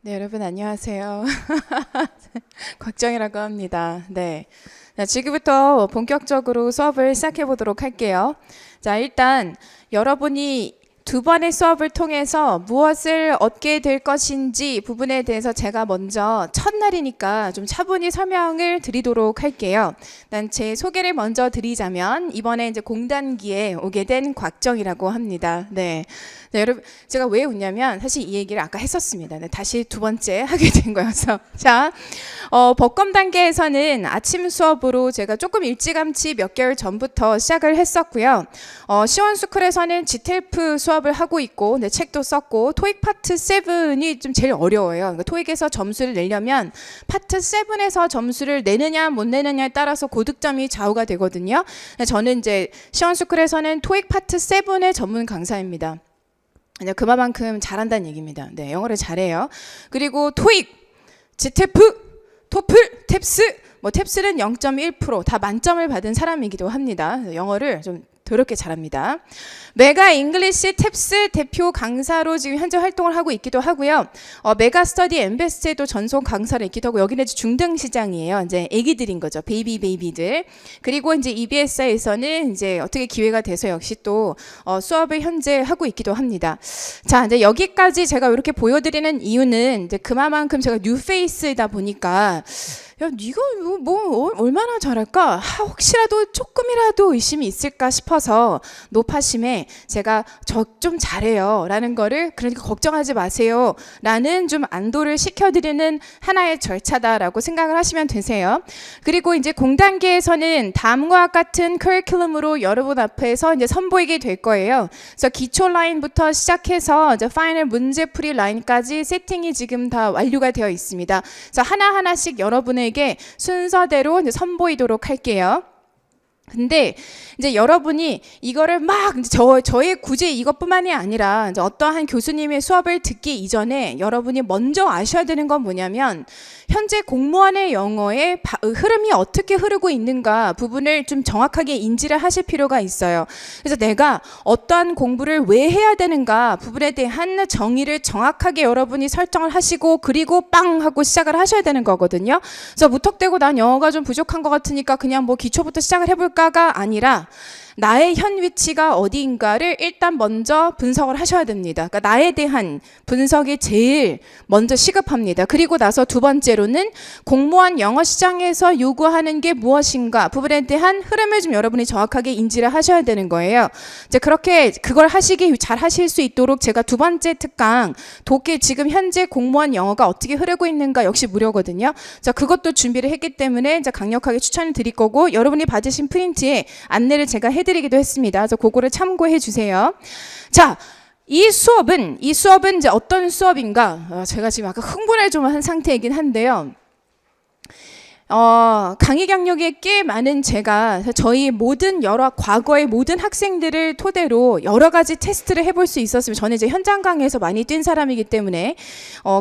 네, 여러분 안녕하세요. 곽정이라고 합니다. 네. 자, 지금부터 본격적으로 수업을 시작해 보도록 할게요. 자, 일단 여러분이 두 번의 수업을 통해서 무엇을 얻게 될 것인지 부분에 대해서 제가 먼저 첫날이니까 좀 차분히 설명을 드리도록 할게요. 일단 제 소개를 먼저 드리자면 이번에 이제 공단기에 오게 된 곽정이라고 합니다. 네. 네, 여러분 제가 왜 웃냐면 사실 이 얘기를 아까 했었습니다. 네, 다시 두 번째 하게 된 거여서. 자, 법검 단계에서는 아침 수업으로 제가 조금 일찌감치 몇 개월 전부터 시작을 했었고요. 시원스쿨에서는 GTELF 수업을 하고 있고, 네, 책도 썼고, 토익 파트 7이 좀 제일 어려워요. 그러니까 토익에서 점수를 내려면 파트 7에서 점수를 내느냐 못 내느냐에 따라서 고득점이 좌우가 되거든요. 저는 이제 시원스쿨에서는 토익 파트 7의 전문 강사입니다. 그만큼 잘한다는 얘기입니다. 네, 영어를 잘해요. 그리고 토익, GTELF, 토플, 탭스, 탭스는 0.1% 다 만점을 받은 사람이기도 합니다. 영어를 좀 더럽게 잘합니다. 메가 잉글리시 탭스 대표 강사로 지금 현재 활동을 하고 있기도 하고요. 메가 스터디 엠베스트에도 전속 강사를 있기도 하고, 여기는 이제 중등 시장이에요. 이제 애기들인 거죠. 베이비들. 그리고 이제 EBS에서는 이제 어떻게 기회가 돼서 역시 또 수업을 현재 하고 있기도 합니다. 자, 이제 여기까지 제가 이렇게 보여드리는 이유는 이제 그만큼 제가 뉴페이스이다 보니까 야, 네가 뭐 얼마나 잘할까? 혹시라도 조금이라도 의심이 있을까 싶어서 노파심에 제가 저 좀 잘해요 라는 거를, 그러니까 걱정하지 마세요 라는 좀 안도를 시켜드리는 하나의 절차다라고 생각을 하시면 되세요. 그리고 이제 공단계에서는 다음과 같은 커리큘럼으로 여러분 앞에서 이제 선보이게 될 거예요. 그래서 기초 라인부터 시작해서 이제 파이널 문제풀이 라인까지 세팅이 지금 다 완료가 되어 있습니다. 그래서 하나하나씩 여러분에게 순서대로 이제 선보이도록 할게요. 근데 이제 여러분이 이거를 막 이제 저의 굳이 이것뿐만이 아니라 이제 어떠한 교수님의 수업을 듣기 이전에 여러분이 먼저 아셔야 되는 건 뭐냐면, 현재 공무원의 영어의 흐름이 어떻게 흐르고 있는가 부분을 좀 정확하게 인지를 하실 필요가 있어요. 그래서 내가 어떠한 공부를 왜 해야 되는가 부분에 대한 정의를 정확하게 여러분이 설정을 하시고, 그리고 빵 하고 시작을 하셔야 되는 거거든요. 그래서 무턱대고 난 영어가 좀 부족한 것 같으니까 그냥 뭐 기초부터 시작을 해볼까가 아니라, 나의 현 위치가 어디인가를 일단 먼저 분석을 하셔야 됩니다. 그러니까 나에 대한 분석이 제일 먼저 시급합니다. 그리고 나서 두 번째로는 공무원 영어 시장에서 요구하는 게 무엇인가 부분에 대한 흐름을 좀 여러분이 정확하게 인지를 하셔야 되는 거예요. 이제 그렇게 그걸 잘 하실 수 있도록 제가 두 번째 특강 독해, 지금 현재 공무원 영어가 어떻게 흐르고 있는가 역시 무료거든요. 자, 그것도 준비를 했기 때문에 이제 강력하게 추천을 드릴 거고, 여러분이 받으신 프린트에 안내를 제가 해드리기도 했습니다. 그래서 그거를 참고해 주세요. 자, 이 수업은 이제 어떤 수업인가? 제가 지금 아까 흥분을 좀 한 상태이긴 한데요. 강의 경력이 꽤 많은 제가 저희 모든 과거의 모든 학생들을 토대로 여러 가지 테스트를 해볼 수 있었으면, 저는 이제 현장 강의에서 많이 뛴 사람이기 때문에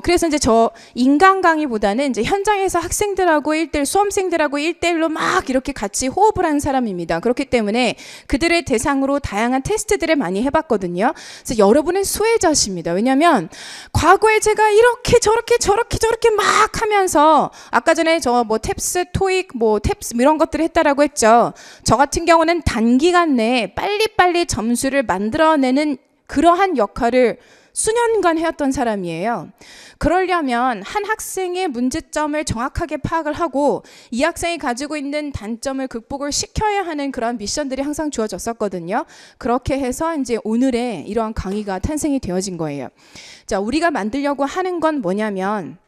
그래서 이제 저 인강 강의보다는 이제 현장에서 학생들하고 1대1, 수험생들하고 1대1로 막 이렇게 같이 호흡을 한 사람입니다. 그렇기 때문에 그들을 대상으로 다양한 테스트들을 많이 해봤거든요. 그래서 여러분의 수혜자십니다. 왜냐하면 과거에 제가 이렇게 저렇게 막 하면서, 아까 전에 저 탭스, 토익, 탭스 이런 것들을 했다라고 했죠. 저 같은 경우는 단기간 내에 빨리빨리 점수를 만들어내는 그러한 역할을 수년간 해왔던 사람이에요. 그러려면 한 학생의 문제점을 정확하게 파악을 하고 이 학생이 가지고 있는 단점을 극복을 시켜야 하는 그런 미션들이 항상 주어졌었거든요. 그렇게 해서 이제 오늘의 이러한 강의가 탄생이 되어진 거예요. 자, 우리가 만들려고 하는 건 뭐냐면,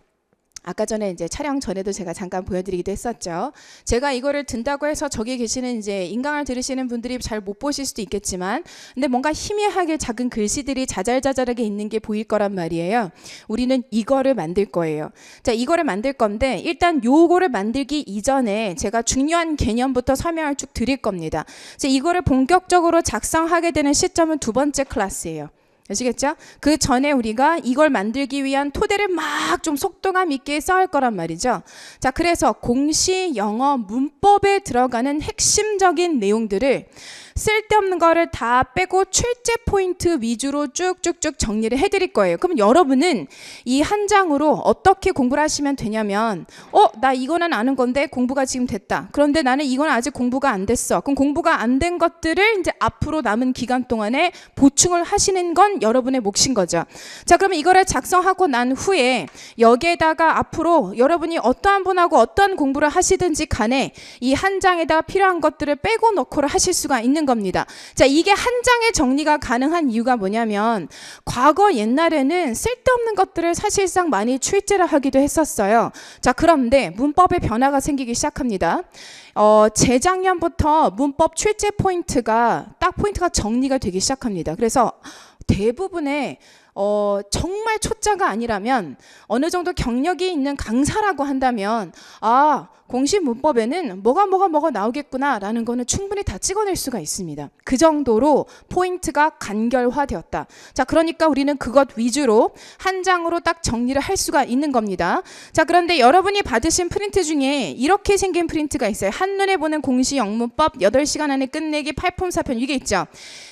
아까 전에 이제 촬영 전에도 제가 잠깐 보여드리기도 했었죠. 제가 이거를 든다고 해서 저기 계시는 이제 인강을 들으시는 분들이 잘 못 보실 수도 있겠지만, 근데 뭔가 희미하게 작은 글씨들이 자잘자잘하게 있는 게 보일 거란 말이에요. 우리는 이거를 만들 거예요. 자, 이거를 만들 건데 일단 요거를 만들기 이전에 제가 중요한 개념부터 설명을 쭉 드릴 겁니다. 그래서 이거를 본격적으로 작성하게 되는 시점은 두 번째 클래스예요. 아시겠죠? 그 전에 우리가 이걸 만들기 위한 토대를 막 좀 속도감 있게 쌓을 거란 말이죠. 자, 그래서 공시 영어 문법에 들어가는 핵심적인 내용들을 쓸데없는 거를 다 빼고 출제 포인트 위주로 쭉쭉쭉 정리를 해드릴 거예요. 그럼 여러분은 이 한 장으로 어떻게 공부를 하시면 되냐면 나 이거는 아는 건데 공부가 지금 됐다. 그런데 나는 이건 아직 공부가 안 됐어. 그럼 공부가 안 된 것들을 이제 앞으로 남은 기간 동안에 보충을 하시는 건 여러분의 몫인 거죠. 자, 그러면 이거를 작성하고 난 후에 여기에다가 앞으로 여러분이 어떠한 분하고 어떠한 공부를 하시든지 간에 이 한 장에다가 필요한 것들을 빼고 넣고를 하실 수가 있는 겁니다. 자, 이게 한 장에 정리가 가능한 이유가 뭐냐면 과거 옛날에는 쓸데없는 것들을 사실상 많이 출제를 하기도 했었어요. 자, 그런데 문법에 변화가 생기기 시작합니다. 재작년부터 문법 출제 포인트가 딱 포인트가 정리가 되기 시작합니다. 그래서 대부분의 정말 초짜가 아니라면 어느 정도 경력이 있는 강사라고 한다면 공식 문법에는 뭐가 나오겠구나라는 거는 충분히 다 찍어낼 수가 있습니다. 그 정도로 포인트가 간결화되었다. 자, 그러니까 우리는 그것 위주로 한 장으로 딱 정리를 할 수가 있는 겁니다. 자, 그런데 여러분이 받으신 프린트 중에 이렇게 생긴 프린트가 있어요. 한눈에 보는 공식 영문법 8시간 안에 끝내기 8품 4편 이게 있죠.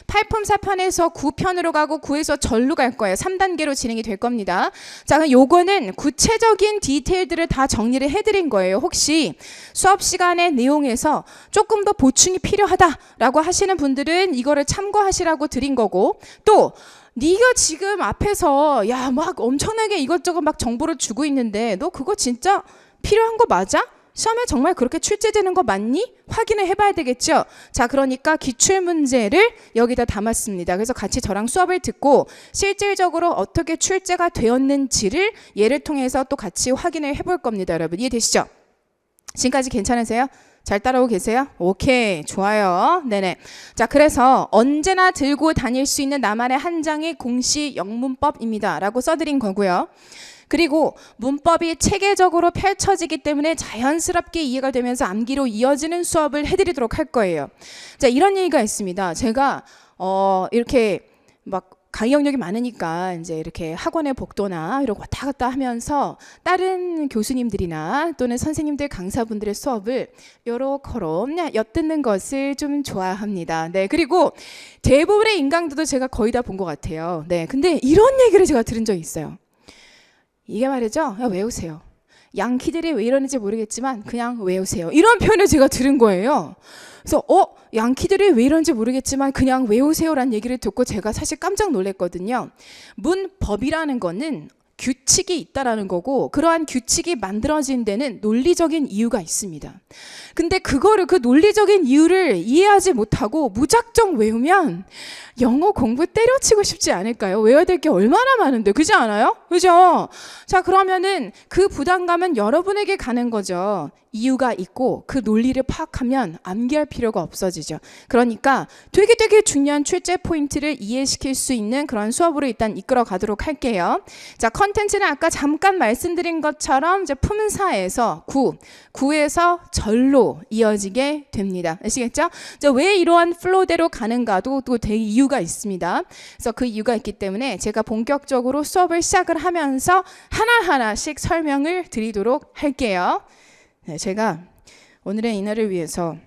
8품 4편에서 9편으로 가고 9에서 절로 갈 거예요. 3단계로 진행이 될 겁니다. 자, 그럼 요거는 구체적인 디테일들을 다 정리를 해드린 거예요. 혹시 수업 시간의 내용에서 조금 더 보충이 필요하다라고 하시는 분들은 이거를 참고하시라고 드린 거고, 또 네가 지금 앞에서 막 엄청나게 이것저것 막 정보를 주고 있는데 너 그거 진짜 필요한 거 맞아? 시험에 정말 그렇게 출제되는 거 맞니? 확인을 해봐야 되겠죠? 자, 그러니까 기출문제를 여기다 담았습니다. 그래서 같이 저랑 수업을 듣고 실질적으로 어떻게 출제가 되었는지를 얘를 통해서 또 같이 확인을 해볼 겁니다. 여러분 이해되시죠? 지금까지 괜찮으세요? 잘 따라오고 계세요? 오케이, 좋아요. 네네. 자, 그래서 언제나 들고 다닐 수 있는 나만의 한 장의 공식 영문법입니다 라고 써드린 거고요. 그리고 문법이 체계적으로 펼쳐지기 때문에 자연스럽게 이해가 되면서 암기로 이어지는 수업을 해드리도록 할 거예요. 자, 이런 얘기가 있습니다. 제가 이렇게 막 강의 영역이 많으니까 이제 이렇게 학원의 복도나 이런 왔다 갔다 하면서 다른 교수님들이나 또는 선생님들 강사분들의 수업을 요렇게로 엿듣는 것을 좀 좋아합니다. 네, 그리고 대부분의 인강들도 제가 거의 다 본 것 같아요. 네, 근데 이런 얘기를 제가 들은 적이 있어요. 이게 말이죠. 외우세요. 양키들이 왜 이러는지 모르겠지만 그냥 외우세요. 이런 표현을 제가 들은 거예요. 그래서 양키들이 왜 이런지 모르겠지만 그냥 외우세요라는 얘기를 듣고 제가 사실 깜짝 놀랐거든요. 문법이라는 거는 규칙이 있다라는 거고 그러한 규칙이 만들어진 데는 논리적인 이유가 있습니다. 근데 그 논리적인 이유를 이해하지 못하고 무작정 외우면 영어 공부 때려치고 싶지 않을까요? 외워야 될 게 얼마나 많은데, 그렇지 않아요? 그죠? 자, 그러면은 그 부담감은 여러분에게 가는 거죠. 이유가 있고 그 논리를 파악하면 암기할 필요가 없어지죠. 그러니까 되게 중요한 출제 포인트를 이해시킬 수 있는 그런 수업으로 일단 이끌어 가도록 할게요. 자, 컨텐츠는 아까 잠깐 말씀드린 것처럼 이제 품사에서 9에서 절로 이어지게 됩니다. 아시겠죠? 자, 왜 이러한 플로우대로 가는가도 또 되게 이유가 있습니다. 그래서 그 이유가 있기 때문에 제가 본격적으로 수업을 시작을 하면서 하나하나씩 설명을 드리도록 할게요. 네, 제가 오늘의 이날을 위해서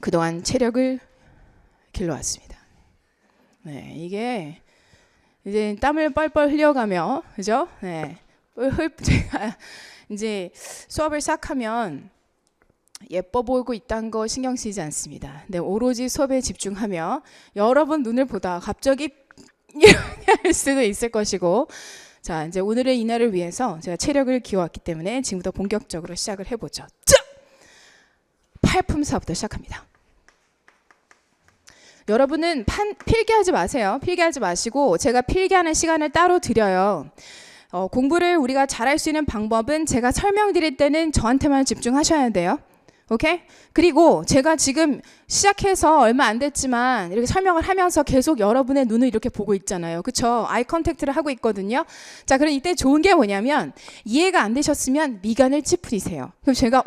그동안 체력을 길러왔습니다. 네, 이게 이제 땀을 뻘뻘 흘려가며, 그죠? 네, 제가 이제 수업을 시작하면 예뻐 보이고 있다는 거 신경 쓰이지 않습니다. 네, 오로지 수업에 집중하며 여러분 눈을 보다 갑자기 이렇게 할 수도 있을 것이고, 자, 이제 오늘의 이날을 위해서 제가 체력을 기워왔기 때문에 지금부터 본격적으로 시작을 해보죠. 자! 8품사부터 시작합니다. 여러분은 필기하지 마세요. 필기하지 마시고 제가 필기하는 시간을 따로 드려요. 공부를 우리가 잘할 수 있는 방법은 제가 설명드릴 때는 저한테만 집중하셔야 돼요. 오케이? 그리고 제가 지금 시작해서 얼마 안 됐지만 이렇게 설명을 하면서 계속 여러분의 눈을 이렇게 보고 있잖아요. 그쵸? 아이 컨택트를 하고 있거든요. 자, 그럼 이때 좋은 게 뭐냐면 이해가 안 되셨으면 미간을 찌푸리세요. 그럼 제가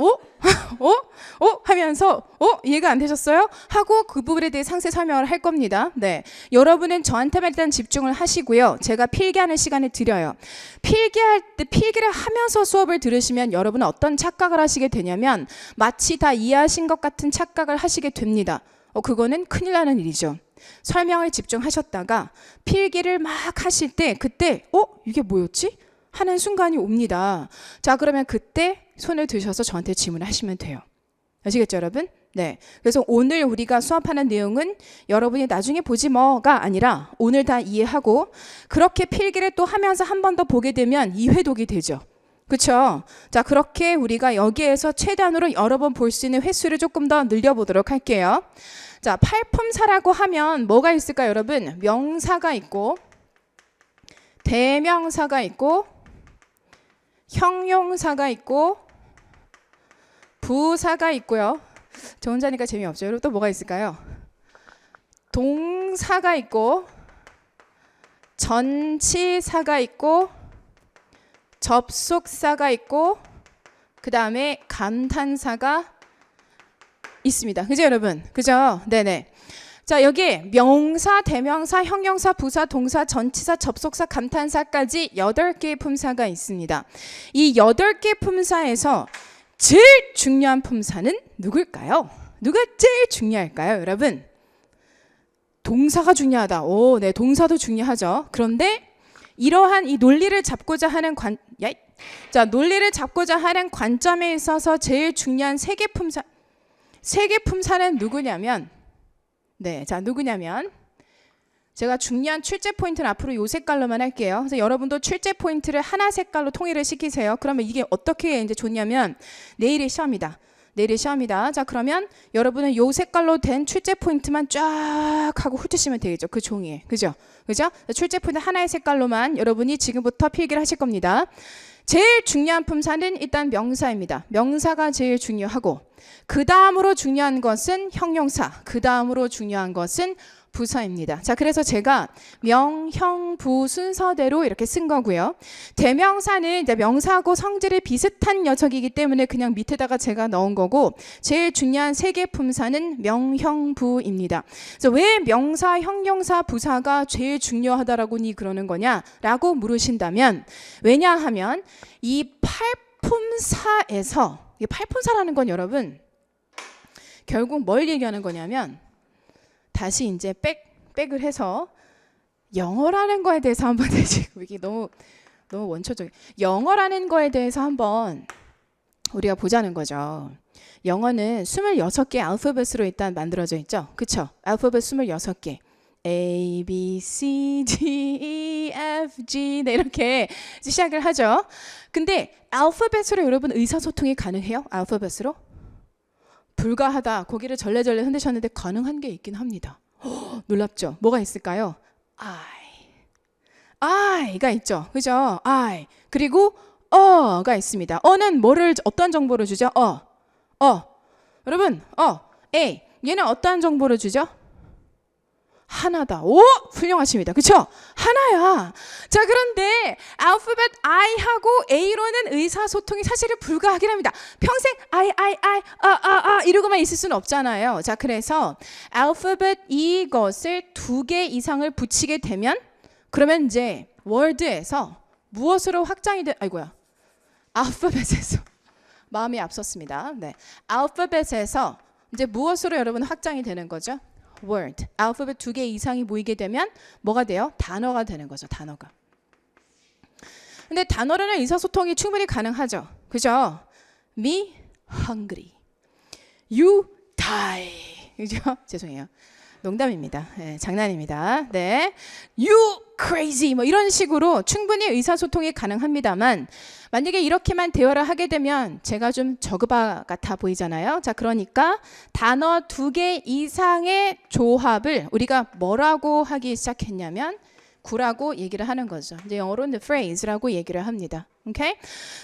하면서 이해가 안 되셨어요? 하고 그 부분에 대해 상세 설명을 할 겁니다. 네, 여러분은 저한테만 일단 집중을 하시고요. 제가 필기하는 시간을 드려요. 필기할 때 필기를 하면서 수업을 들으시면 여러분은 어떤 착각을 하시게 되냐면 마치 다 이해하신 것 같은 착각을 하시게 됩니다. 그거는 큰일 나는 일이죠. 설명을 집중하셨다가 필기를 막 하실 때 그때 이게 뭐였지? 하는 순간이 옵니다. 자, 그러면 그때 손을 드셔서 저한테 질문을 하시면 돼요. 아시겠죠, 여러분? 네. 그래서 오늘 우리가 수업하는 내용은 여러분이 나중에 보지 뭐가 아니라 오늘 다 이해하고 그렇게 필기를 또 하면서 한 번 더 보게 되면 이회독이 되죠. 그렇죠? 자, 그렇게 우리가 여기에서 최대한으로 여러 번 볼 수 있는 횟수를 조금 더 늘려보도록 할게요. 자, 팔품사라고 하면 뭐가 있을까요, 여러분? 명사가 있고 대명사가 있고 형용사가 있고 부사가 있고요. 저 혼자니까 재미없죠. 여러분 또 뭐가 있을까요? 동사가 있고 전치사가 있고 접속사가 있고 그 다음에 감탄사가 있습니다. 그죠, 여러분? 그죠? 네네. 자, 여기 명사, 대명사, 형용사, 부사, 동사, 전치사, 접속사, 감탄사까지 8개의 품사가 있습니다. 이 8개 품사에서 제일 중요한 품사는 누굴까요? 누가 제일 중요할까요, 여러분? 동사가 중요하다. 네, 동사도 중요하죠. 그런데 이러한 이 논리를 잡고자 하는 논리를 잡고자 하는 관점에 있어서 제일 중요한 세 개 품사는 누구냐면, 누구냐면 제가 중요한 출제 포인트는 앞으로 요 색깔로만 할게요. 그래서 여러분도 출제 포인트를 하나 색깔로 통일을 시키세요. 그러면 이게 어떻게 이제 좋냐면 내일이 시험이다. 자, 그러면 여러분은 요 색깔로 된 출제 포인트만 쫙 하고 훑으시면 되겠죠. 그 종이에. 그죠? 출제 포인트 하나의 색깔로만 여러분이 지금부터 필기를 하실 겁니다. 제일 중요한 품사는 일단 명사입니다. 명사가 제일 중요하고 그 다음으로 중요한 것은 형용사, 그 다음으로 중요한 것은 부사입니다. 자, 그래서 제가 명, 형, 부 순서대로 이렇게 쓴 거고요. 대명사는 이제 명사하고 성질이 비슷한 녀석이기 때문에 그냥 밑에다가 제가 넣은 거고 제일 중요한 세 개 품사는 명, 형, 부입니다. 그래서 왜 명사, 형용사, 부사가 제일 중요하다라고니 그러는 거냐라고 물으신다면 왜냐하면 이 팔품사에서 이 팔품사라는 건 여러분 결국 뭘 얘기하는 거냐면 다시 이제 백을 해서 영어라는 거에 대해서 한번 지금 이게 너무 원초적인 영어라는 거에 대해서 한번 우리가 보자는 거죠. 영어는 26개 알파벳으로 일단 만들어져 있죠. 그쵸? 알파벳 26개. A, B, C, D, E, F, G 네, 이렇게 시작을 하죠. 근데 알파벳으로 여러분 의사소통이 가능해요? 알파벳으로? 불가하다. 고개를 절레절레 흔드셨는데 가능한 게 있긴 합니다. 놀랍죠? 뭐가 있을까요? I가 있죠. 그죠? I. 그리고 가 있습니다. 어는 어떤 정보를 주죠? 여러분, A. 얘는 어떠한 정보를 주죠? 하나다. 오! 훌륭하십니다. 그쵸? 하나야. 자, 그런데 알파벳 I하고 A로는 의사소통이 사실은 불가하긴 합니다. 평생 I 이러고만 있을 수는 없잖아요. 자, 그래서 알파벳 이것을 2개 이상을 붙이게 되면 그러면 이제 월드에서 무엇으로 확장이 알파벳에서 마음이 앞섰습니다. 네. 알파벳에서 이제 무엇으로 여러분 확장이 되는 거죠? word. 알파벳 2개 이상이 모이게 되면 뭐가 돼요? 단어가 되는 거죠. 단어가. 근데 단어로는 의사소통이 충분히 가능하죠. 그죠? Me hungry. You die. 그죠? 죄송해요. 농담입니다. 네, 장난입니다. 네. You crazy. 뭐 이런 식으로 충분히 의사소통이 가능합니다만 만약에 이렇게만 대화를 하게 되면 제가 좀 저그바 같아 보이잖아요. 자, 그러니까 단어 2개 이상의 조합을 우리가 뭐라고 하기 시작했냐면 구라고 얘기를 하는 거죠. 이제 영어로는 phrase라고 얘기를 합니다. 오케이?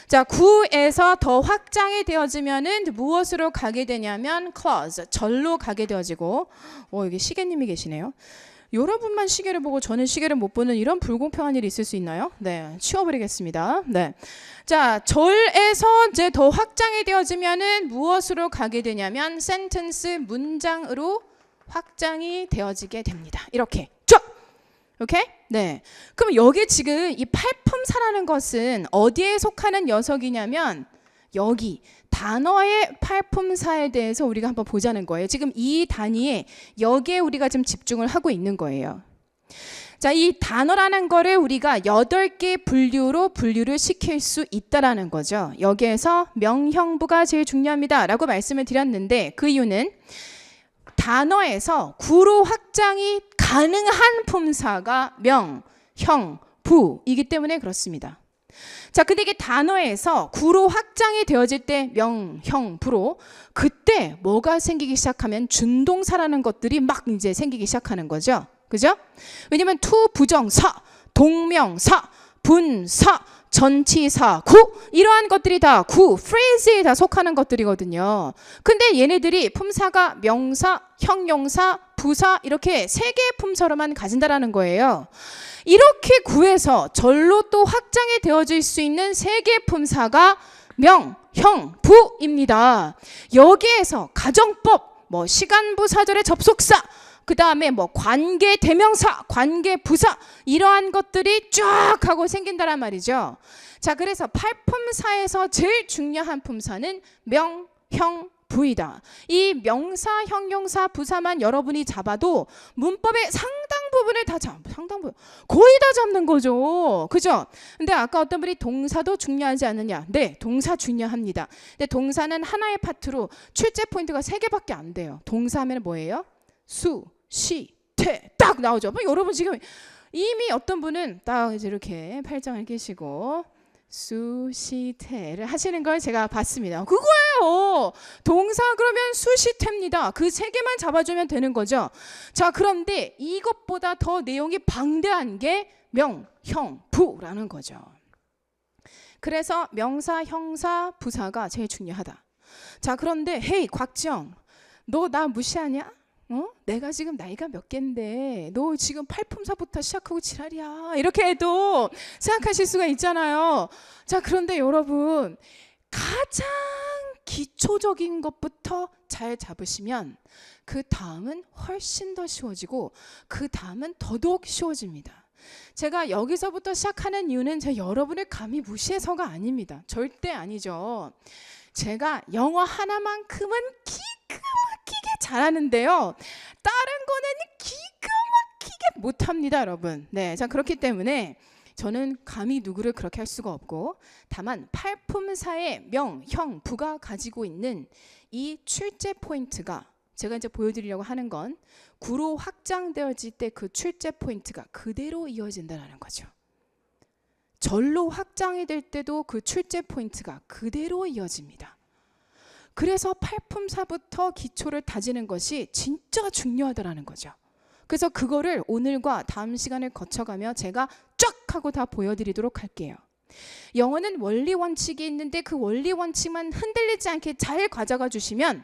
자, 구에서 더 확장이 되어지면은 무엇으로 가게 되냐면 clause, 절로 가게 되어지고 여기 시계님이 계시네요. 여러분만 시계를 보고 저는 시계를 못 보는 이런 불공평한 일이 있을 수 있나요? 네, 치워버리겠습니다. 네, 자, 절에서 이제 더 확장이 되어지면은 무엇으로 가게 되냐면 sentence, 문장으로 확장이 되어지게 됩니다. 이렇게 쭉. 오케이? 네. 그럼 여기 지금 이 팔품사라는 것은 어디에 속하는 녀석이냐면 여기 단어의 팔품사에 대해서 우리가 한번 보자는 거예요. 지금 이 단위에 여기에 우리가 지금 집중을 하고 있는 거예요. 자, 이 단어라는 거를 우리가 8개 분류로 분류를 시킬 수 있다라는 거죠. 여기에서 명형부가 제일 중요합니다 라고 말씀을 드렸는데, 그 이유는 단어에서 구로 확장이 가능한 품사가 명, 형, 부이기 때문에 그렇습니다. 자, 근데 이게 단어에서 구로 확장이 되어질 때 명, 형, 부로, 그때 뭐가 생기기 시작하면 준동사라는 것들이 막 이제 생기기 시작하는 거죠. 그죠? 왜냐면 투, 부정사, 동명사, 분사, 전치사, 구, 이러한 것들이 다 구, phrase에 다 속하는 것들이거든요. 근데 얘네들이 품사가 명사, 형용사, 부사 이렇게 3개의 품사로만 가진다라는 거예요. 이렇게 구해서 절로 또 확장이 되어질 수 있는 3개의 품사가 명, 형, 부입니다. 여기에서 가정법, 뭐 시간부 사절의 접속사, 그 다음에 뭐 관계 대명사, 관계 부사 이러한 것들이 쫙 하고 생긴다란 말이죠. 자, 그래서 팔품사에서 제일 중요한 품사는 명, 형, 부이다. 이 명사, 형용사, 부사만 여러분이 잡아도 문법의 상당 부분을 다 상당 부분 거의 다 잡는 거죠. 그죠? 근데 아까 어떤 분이 동사도 중요하지 않느냐? 네, 동사 중요합니다. 근데 동사는 하나의 파트로 출제 포인트가 3개밖에 안 돼요. 동사하면 뭐예요? 수, 시, 태 딱 나오죠. 뭐 여러분 지금 이미 어떤 분은 딱 이제 이렇게 팔짱을 끼시고 수, 시, 태를 하시는 걸 제가 봤습니다. 그거예요. 동사 그러면 수, 시, 태입니다. 그 3개만 잡아주면 되는 거죠. 자, 그런데 이것보다 더 내용이 방대한 게 명, 형, 부라는 거죠. 그래서 명사, 형사, 부사가 제일 중요하다. 자, 그런데 헤이 곽지영, 너 나 무시하냐? 내가 지금 나이가 몇 갠데 너 지금 팔품사부터 시작하고 지랄이야 이렇게 해도 생각하실 수가 있잖아요. 자, 그런데 여러분 가장 기초적인 것부터 잘 잡으시면 그 다음은 훨씬 더 쉬워지고 그 다음은 더더욱 쉬워집니다. 제가 여기서부터 시작하는 이유는 제가 여러분을 감히 무시해서가 아닙니다. 절대 아니죠. 제가 영어 하나만큼은 기가 막히게 잘하는데요. 다른 거는 기가 막히게 못합니다, 여러분. 네, 자, 그렇기 때문에 저는 감히 누구를 그렇게 할 수가 없고, 다만 팔품사의 명, 형, 부가 가지고 있는 이 출제 포인트가 제가 이제 보여드리려고 하는 건 구로 확장되어질 때 그 출제 포인트가 그대로 이어진다는 거죠. 절로 확장이 될 때도 그 출제 포인트가 그대로 이어집니다. 그래서 팔품사부터 기초를 다지는 것이 진짜 중요하다는 거죠. 그래서 그거를 오늘과 다음 시간을 거쳐가며 제가 쫙 하고 다 보여드리도록 할게요. 영어는 원리 원칙이 있는데 그 원리 원칙만 흔들리지 않게 잘 가져가 주시면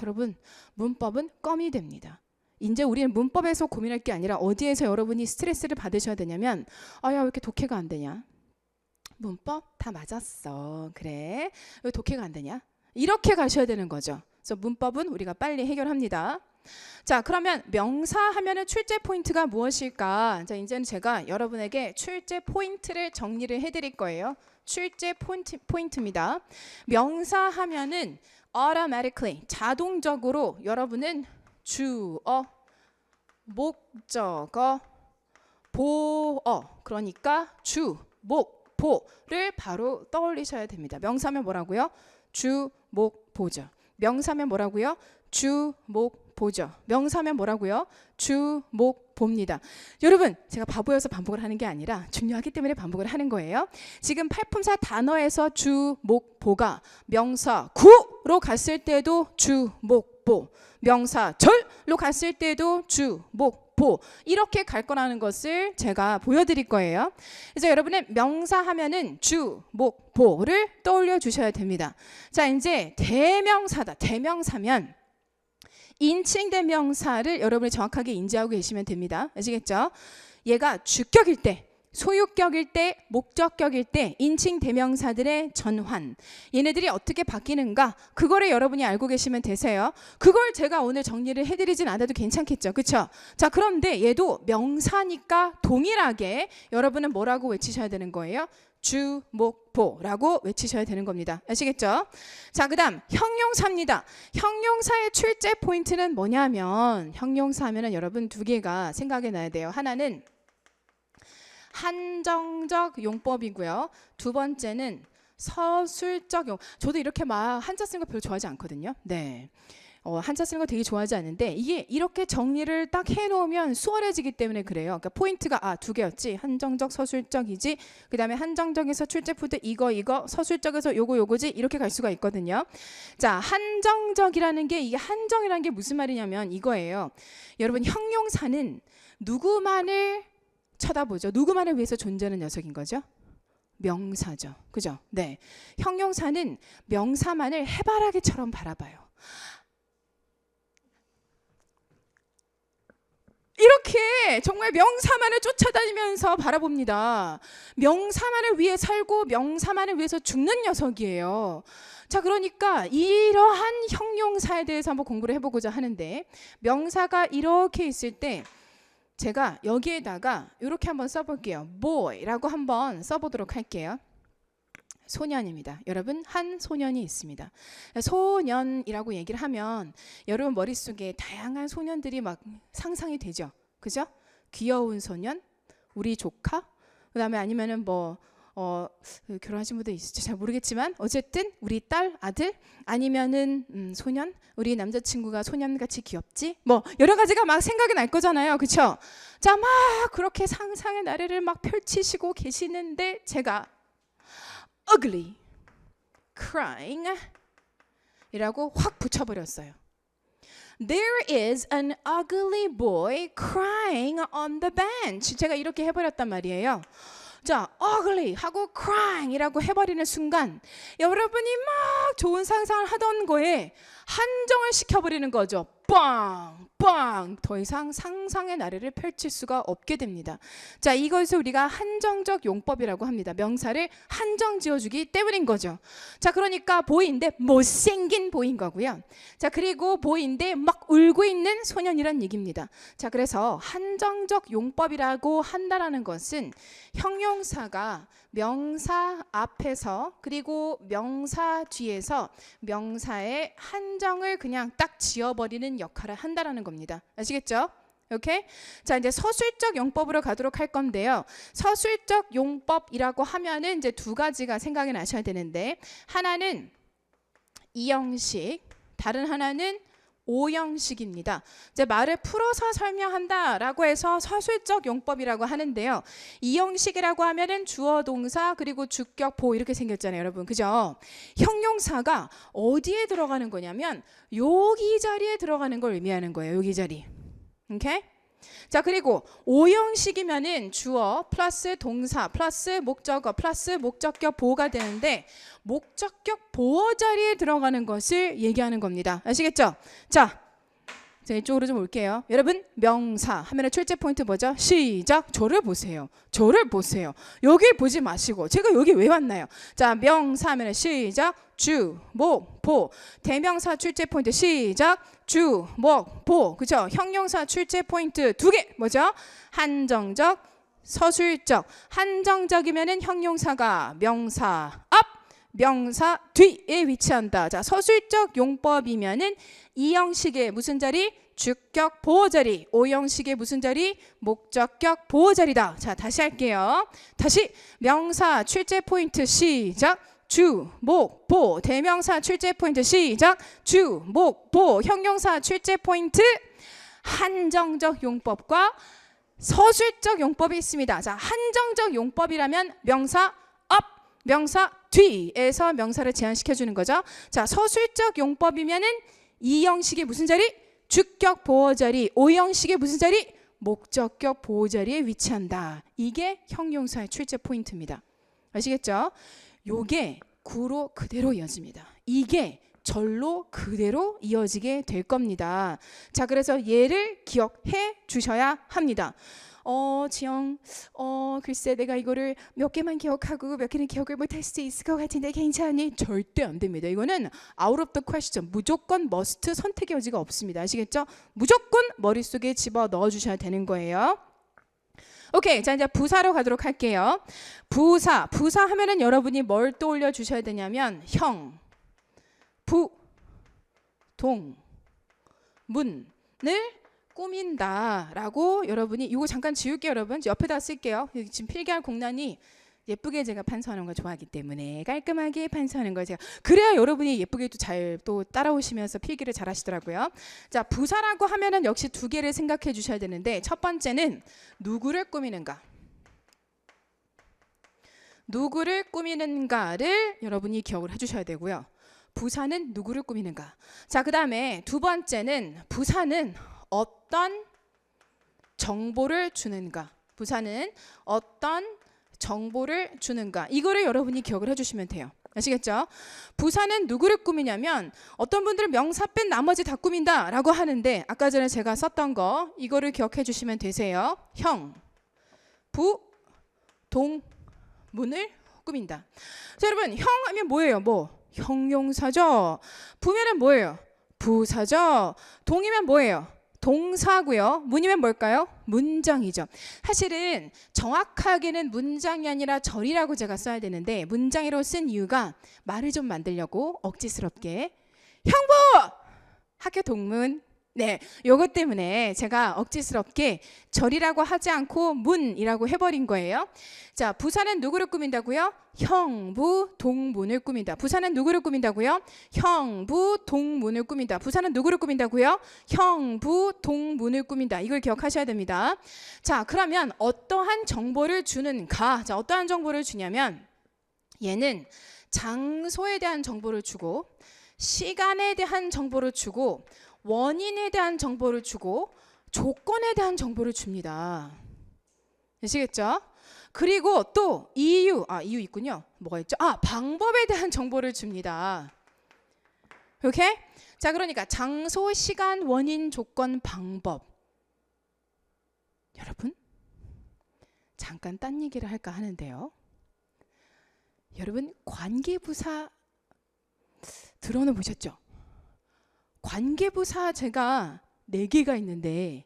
여러분 문법은 껌이 됩니다. 이제 우리는 문법에서 고민할 게 아니라 어디에서 여러분이 스트레스를 받으셔야 되냐면 야, 왜 이렇게 독해가 안 되냐? 문법 다 맞았어. 그래. 왜 독해가 안 되냐? 이렇게 가셔야 되는 거죠. 그래서 문법은 우리가 빨리 해결합니다. 자, 그러면 명사 하면은 출제 포인트가 무엇일까? 자, 이제는 제가 여러분에게 출제 포인트를 정리를 해드릴 거예요. 출제 포인트입니다. 명사 하면은 automatically 자동적으로 여러분은 주어, 목적어, 보어, 그러니까 주, 목, 보를 바로 떠올리셔야 됩니다. 명사면 뭐라고요? 주, 목, 보죠. 명사면 뭐라고요? 주, 목, 보죠. 명사면 뭐라고요? 주, 목, 봅니다. 여러분, 제가 바보여서 반복을 하는 게 아니라 중요하기 때문에 반복을 하는 거예요. 지금 팔품사 단어에서 주, 목, 보가 명사 구로 갔을 때도 주, 목, 보, 명사 절로 갔을 때도 주, 목, 보 이렇게 갈 거라는 것을 제가 보여드릴 거예요. 그래서 여러분은 명사 하면은 주, 목, 보를 떠올려 주셔야 됩니다. 자, 이제 대명사다. 대명사면 인칭 대명사를 여러분이 정확하게 인지하고 계시면 됩니다. 아시겠죠? 얘가 주격일 때, 소유격일 때, 목적격일 때 인칭 대명사들의 전환, 얘네들이 어떻게 바뀌는가 그거를 여러분이 알고 계시면 되세요. 그걸 제가 오늘 정리를 해드리진 않아도 괜찮겠죠, 그렇죠? 자, 그런데 얘도 명사니까 동일하게 여러분은 뭐라고 외치셔야 되는 거예요? 주, 목, 보라고 외치셔야 되는 겁니다. 아시겠죠? 자, 그 다음 형용사입니다. 형용사의 출제 포인트는 뭐냐면 형용사 하면은 여러분 두 개가 생각이 나야 돼요. 하나는 한정적 용법이고요. 두 번째는 서술적 용. 저도 이렇게 막 한자 쓰는 거 별로 좋아하지 않거든요. 네. 한자 쓰는 거 되게 좋아하지 않는데 이게 이렇게 정리를 딱 해놓으면 수월해지기 때문에 그래요. 그러니까 포인트가 두 개였지. 한정적, 서술적이지. 그 다음에 한정적에서 출제 포인트 이거, 서술적에서 요거지. 이렇게 갈 수가 있거든요. 자, 한정적이라는 게 이게 한정이라는 게 무슨 말이냐면 이거예요. 여러분 형용사는 누구만을 쳐다보죠. 누구만을 위해서 존재하는 녀석인 거죠. 명사죠. 그죠? 네. 형용사는 명사만을 해바라기처럼 바라봐요. 이렇게 정말 명사만을 쫓아다니면서 바라봅니다. 명사만을 위해 살고 명사만을 위해서 죽는 녀석이에요. 자, 그러니까 이러한 형용사에 대해서 한번 공부를 해보고자 하는데 명사가 이렇게 있을 때 제가 여기에다가 이렇게 한번 써볼게요. boy라고 한번 써보도록 할게요. 소년입니다. 여러분 한 소년이 있습니다. 소년이라고 얘기를 하면 여러분 머릿속에 다양한 소년들이 막 상상이 되죠. 그죠? 귀여운 소년, 우리 조카, 그 다음에 아니면은 결혼하신 분도 있을지 잘 모르겠지만 어쨌든 우리 딸, 아들, 아니면은 소년, 우리 남자친구가 소년같이 귀엽지? 여러 가지가 막 생각이 날 거잖아요. 그쵸? 자, 막 그렇게 상상의 나래를 막 펼치시고 계시는데 제가 ugly, crying 이라고 확 붙여버렸어요. There is an ugly boy crying on the bench. 제가 이렇게 해버렸단 말이에요. 자, ugly 하고 crying 이라고 해버리는 순간 여러분이 막 좋은 상상을 하던 거에 한정을 시켜버리는 거죠. 빵! 빵! 더 이상 상상의 나래를 펼칠 수가 없게 됩니다. 자, 이것을 우리가 한정적 용법이라고 합니다. 명사를 한정 지어주기 때문인 거죠. 자, 그러니까 보이인데 못생긴 보인 거고요. 자, 그리고 보이인데 막 울고 있는 소년이란 얘기입니다. 자, 그래서 한정적 용법이라고 한다라는 것은 형용사가 명사 앞에서 그리고 명사 뒤에서 명사의 한정을 그냥 딱 지어버리는 역할을 한다라는 겁니다. 아시겠죠? 오케이? 자, 이제 서술적 용법으로 가도록 할 건데요. 서술적 용법이라고 하면은 이제 두 가지가 생각이 나셔야 되는데 하나는 이형식, 다른 하나는 오형식입니다. 이제 말을 풀어서 설명한다라고 해서 서술적 용법이라고 하는데요. 이형식이라고 하면은 주어, 동사 그리고 주격, 보호 이렇게 생겼잖아요, 여러분. 그죠? 형용사가 어디에 들어가는 거냐면 여기 자리에 들어가는 걸 의미하는 거예요. 여기 자리. 오케이? 자, 그리고 오형식이면은 주어 플러스 동사 플러스 목적어 플러스 목적격 보호가 되는데 목적격 보호 자리에 들어가는 것을 얘기하는 겁니다. 아시겠죠? 자, 이쪽으로 좀 올게요. 여러분 명사 하면은 출제 포인트 뭐죠? 시작. 저를 보세요. 저를 보세요. 여기 보지 마시고 제가 여기 왜 왔나요? 자, 명사 하면은 시작. 주, 목, 보. 대명사 출제 포인트 시작. 주, 목, 보. 그죠? 형용사 출제 포인트 두 개. 뭐죠? 한정적, 서술적. 한정적이면은 형용사가 명사 앞, 명사 뒤에 위치한다. 자, 서술적 용법이면은 이형식의 무슨 자리? 주격 보호 자리. 오형식의 무슨 자리? 목적격 보호 자리다. 자, 다시 할게요. 다시 명사 출제 포인트 시작. 주, 목, 보. 대명사 출제 포인트 시작. 주, 목, 보. 형용사 출제 포인트 한정적 용법과 서술적 용법이 있습니다. 자, 한정적 용법이라면 명사 앞, 명사 뒤에서 명사를 제한시켜 주는 거죠. 자, 서술적 용법이면은 이형식의 무슨 자리? 주격 보호 자리. 오형식의 무슨 자리? 목적격 보호 자리에 위치한다. 이게 형용사의 출제 포인트입니다. 아시겠죠? 요게 구로 그대로 이어집니다. 이게 절로 그대로 이어지게 될 겁니다. 자, 그래서 얘를 기억해 주셔야 합니다. 지영, 글쎄 내가 이거를 몇 개만 기억하고 몇 개는 기억을 못할 수 있을 것 같은데 괜찮니? 절대 안 됩니다. 이거는 out of the question. 무조건 must 선택의 여지가 없습니다. 아시겠죠? 무조건 머릿속에 집어 넣어 주셔야 되는 거예요. 오케이. 자, 이제 부사로 가도록 할게요. 부사 하면은 여러분이 뭘 떠올려 주셔야 되냐면 형, 부, 동, 문을 꾸민다라고 여러분이 이거 잠깐 지울게요, 여러분. 옆에다 쓸게요. 지금 필기할 공란이 예쁘게 제가 판서하는 걸 좋아하기 때문에 깔끔하게 판서하는 걸 제가 그래야 여러분이 예쁘게 또 잘 또 따라오시면서 필기를 잘 하시더라고요. 자, 부사라고 하면은 역시 두 개를 생각해 주셔야 되는데 첫 번째는 누구를 꾸미는가. 누구를 꾸미는가를 여러분이 기억을 해주셔야 되고요. 부사는 누구를 꾸미는가. 자, 그 다음에 두 번째는 부사는 어떤 정보를 주는가. 부사는 어떤 정보를 주는가. 이거를 여러분이 기억을 해주시면 돼요. 아시겠죠? 부사는 누구를 꾸미냐면 어떤 분들은 명사 뺀 나머지 다 꾸민다 라고 하는데 아까 전에 제가 썼던 거 이거를 기억해 주시면 되세요. 형, 부, 동, 문을 꾸민다. 자, 여러분 형 하면 뭐예요? 뭐? 형용사죠. 부면은 뭐예요? 부사죠. 동이면 뭐예요? 동사고요. 문이면 뭘까요? 문장이죠. 사실은 정확하게는 문장이 아니라 절이라고 제가 써야 되는데 문장으로 쓴 이유가 말을 좀 만들려고 억지스럽게 형부! 학교 동문 네, 요것 때문에 제가 억지스럽게 절이라고 하지 않고 문이라고 해버린 거예요. 자, 부사는 누구를 꾸민다고요? 형부 동문을 꾸민다. 부사는 누구를 꾸민다고요? 형부 동문을 꾸민다. 부사는 누구를 꾸민다고요? 형부 동문을 꾸민다. 이걸 기억하셔야 됩니다. 자, 그러면 어떠한 정보를 주는가? 자, 어떠한 정보를 주냐면 얘는 장소에 대한 정보를 주고 시간에 대한 정보를 주고 원인에 대한 정보를 주고 조건에 대한 정보를 줍니다. 아시겠죠? 그리고 또 이유 있군요. 뭐가 있죠? 방법에 대한 정보를 줍니다. 오케이? 자, 그러니까 장소, 시간, 원인, 조건, 방법. 여러분, 잠깐 딴 얘기를 할까 하는데요. 여러분, 관계부사 들어는 보셨죠? 관계부사 제가 4개가 있는데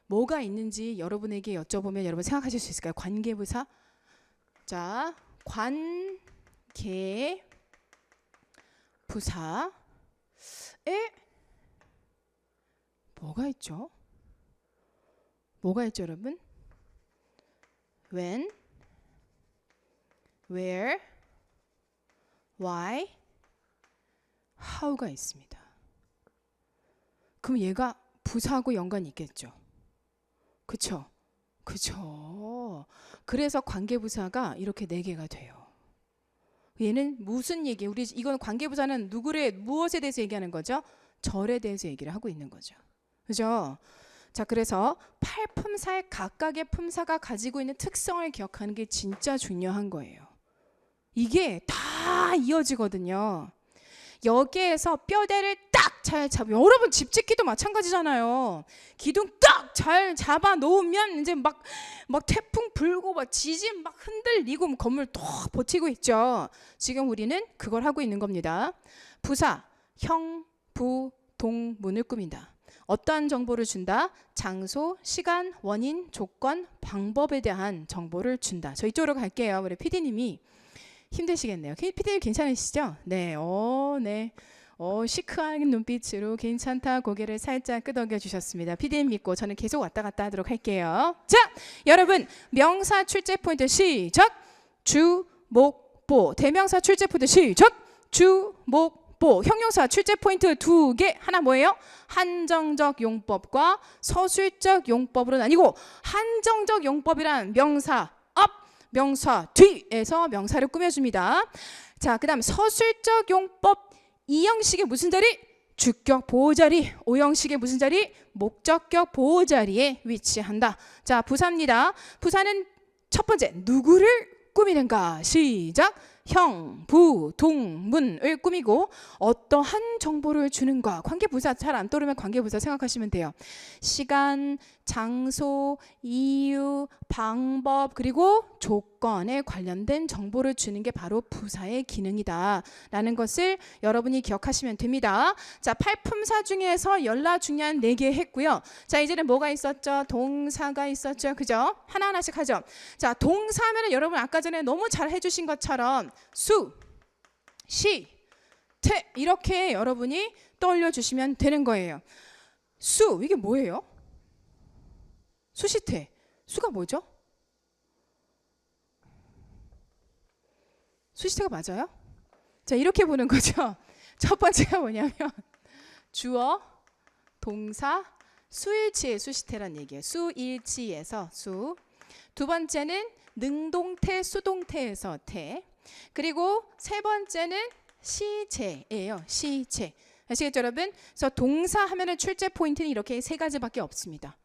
뭐가 있는지 여러분에게 여쭤보면 여러분 생각하실 수 있을까요? 관계부사. 자, 관계부사에 뭐가 있죠? 뭐가 있죠, 여러분? when, where, why, how가 있습니다. 그럼 얘가 부사하고 연관이 있겠죠. 그쵸? 그쵸. 그래서 관계부사가 이렇게 4개가 돼요. 얘는 무슨 얘기? 우리 이건 관계부사는 무엇에 대해서 얘기하는 거죠? 절에 대해서 얘기를 하고 있는 거죠. 그죠? 자, 그래서 팔품사의 각각의 품사가 가지고 있는 특성을 기억하는 게 진짜 중요한 거예요. 이게 다 이어지거든요. 여기에서 뼈대를 딱 잘 잡으면 여러분 집 짓기도 마찬가지잖아요. 기둥 딱 잘 잡아 놓으면 이제 막 태풍 불고 막 지진 막 흔들리고 건물 toch 버티고 있죠. 지금 우리는 그걸 하고 있는 겁니다. 부사 형, 부, 동, 문을 꾸민다. 어떠한 정보를 준다? 장소, 시간, 원인, 조건, 방법에 대한 정보를 준다. 저 이쪽으로 갈게요. 우리 PD님이 힘드시겠네요. PD님 괜찮으시죠? 네, 네. 시크한 눈빛으로 괜찮다 고개를 살짝 끄덕여 주셨습니다. PD님 믿고 저는 계속 왔다 갔다 하도록 할게요. 자, 여러분 명사 출제 포인트 시작. 주, 목, 보. 대명사 출제 포인트 시작. 주, 목, 보. 형용사 출제 포인트 2개. 하나 뭐예요? 한정적 용법과 서술적 용법으로 나뉘고 한정적 용법이란 명사 앞, 명사 뒤에서 명사를 꾸며줍니다. 자, 그 다음 서술적 용법 2형식의 무슨 자리? 주격 보호자리. 5형식의 무슨 자리? 목적격 보호자리에 위치한다. 자, 부사입니다. 부사는 첫 번째 누구를 꾸미는가? 시작. 형, 부, 동, 문을 꾸미고 어떠한 정보를 주는가? 관계부사 잘 안 떠오르면 관계부사 생각하시면 돼요. 시간, 장소, 이유, 방법, 그리고 조건에 관련된 정보를 주는 게 바로 부사의 기능이다 라는 것을 여러분이 기억하시면 됩니다. 자, 팔품사 중에서 열나 중요한 4개 했고요. 자, 이제는 뭐가 있었죠? 동사가 있었죠. 그죠? 하나하나씩 하죠. 자, 동사면은 여러분 아까 전에 너무 잘 해주신 것처럼 수, 시, 태 이렇게 여러분이 떠올려 주시면 되는 거예요. 수, 이게 뭐예요? 수시태. 수가 뭐죠? 수시태가 맞아요? 자, 이렇게 보는 거죠. 첫 번째가 뭐냐면 주어, 동사, 수일치의 수시태란 얘기예요. 수일치에서 수. 두 번째는 능동태, 수동태에서 태. 그리고 세 번째는 시제예요. 시제. 아시겠죠, 여러분? 그래서 동사 하면은 출제 포인트는 이렇게 3가지밖에 없습니다.